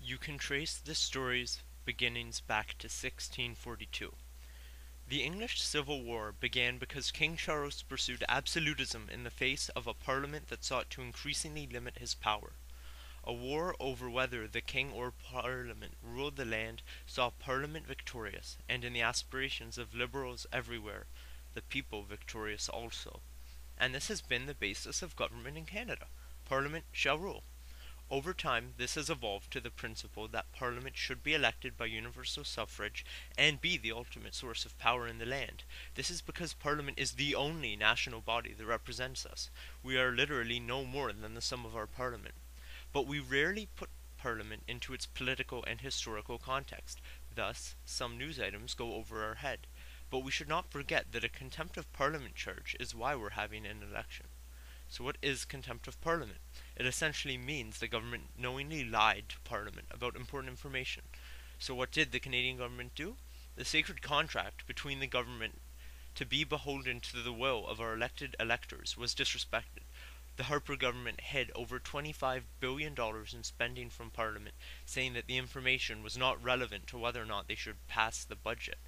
You can trace the story's beginnings back to 1642. The English Civil War began because King Charles pursued absolutism in the face of a parliament that sought to increasingly limit his power. A war over whether the king or parliament ruled the land saw parliament victorious, and in the aspirations of liberals everywhere, the people victorious also. And this has been the basis of government in Canada. Parliament shall rule. Over time, this has evolved to the principle that Parliament should be elected by universal suffrage and be the ultimate source of power in the land. This is because Parliament is the only national body that represents us. We are literally no more than the sum of our Parliament. But we rarely put Parliament into its political and historical context. Thus, some news items go over our head. But we should not forget that a contempt of Parliament charge is why we're having an election. So what is contempt of Parliament? It essentially means the government knowingly lied to Parliament about important information. So what did the Canadian government do? The sacred contract between the government to be beholden to the will of our elected electors was disrespected. The Harper government hid over $25 billion in spending from Parliament, saying that the information was not relevant to whether or not they should pass the budget.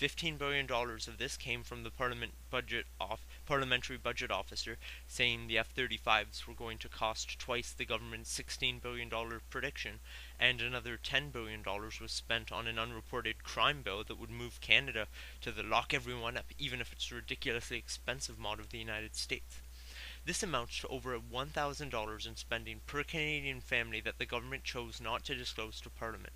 $15 billion of this came from the parliamentary budget officer, saying the F-35s were going to cost twice the government's $16 billion prediction, and another $10 billion was spent on an unreported crime bill that would move Canada to the lock everyone up, even if it's a ridiculously expensive mod of the United States. This amounts to over $1,000 in spending per Canadian family that the government chose not to disclose to Parliament.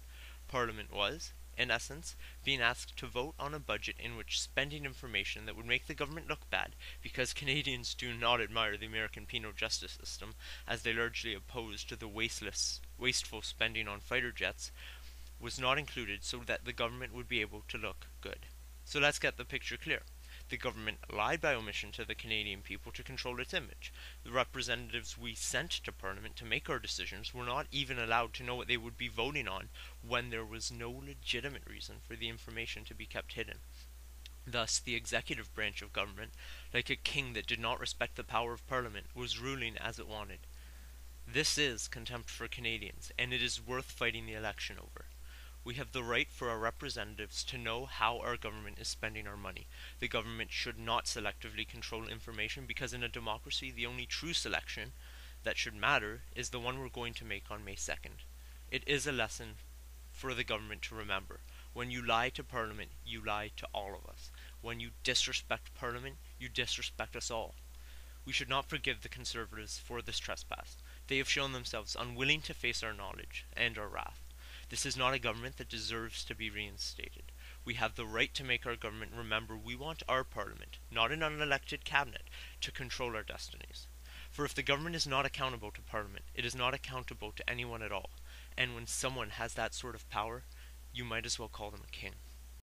Parliament was, in essence, being asked to vote on a budget in which spending information that would make the government look bad, because Canadians do not admire the American penal justice system, as they largely oppose to the wasteful spending on fighter jets, was not included so that the government would be able to look good. So let's get the picture clear. The government lied by omission to the Canadian people to control its image. The representatives we sent to Parliament to make our decisions were not even allowed to know what they would be voting on when there was no legitimate reason for the information to be kept hidden. Thus, the executive branch of government, like a king that did not respect the power of Parliament, was ruling as it wanted. This is contempt for Canadians, and it is worth fighting the election over. We have the right for our representatives to know how our government is spending our money. The government should not selectively control information because in a democracy the only true selection that should matter is the one we're going to make on May 2nd. It is a lesson for the government to remember. When you lie to Parliament, you lie to all of us. When you disrespect Parliament, you disrespect us all. We should not forgive the Conservatives for this trespass. They have shown themselves unwilling to face our knowledge and our wrath. This is not a government that deserves to be reinstated. We have the right to make our government remember we want our Parliament, not an unelected cabinet, to control our destinies. For if the government is not accountable to Parliament, it is not accountable to anyone at all. And when someone has that sort of power, you might as well call them a king.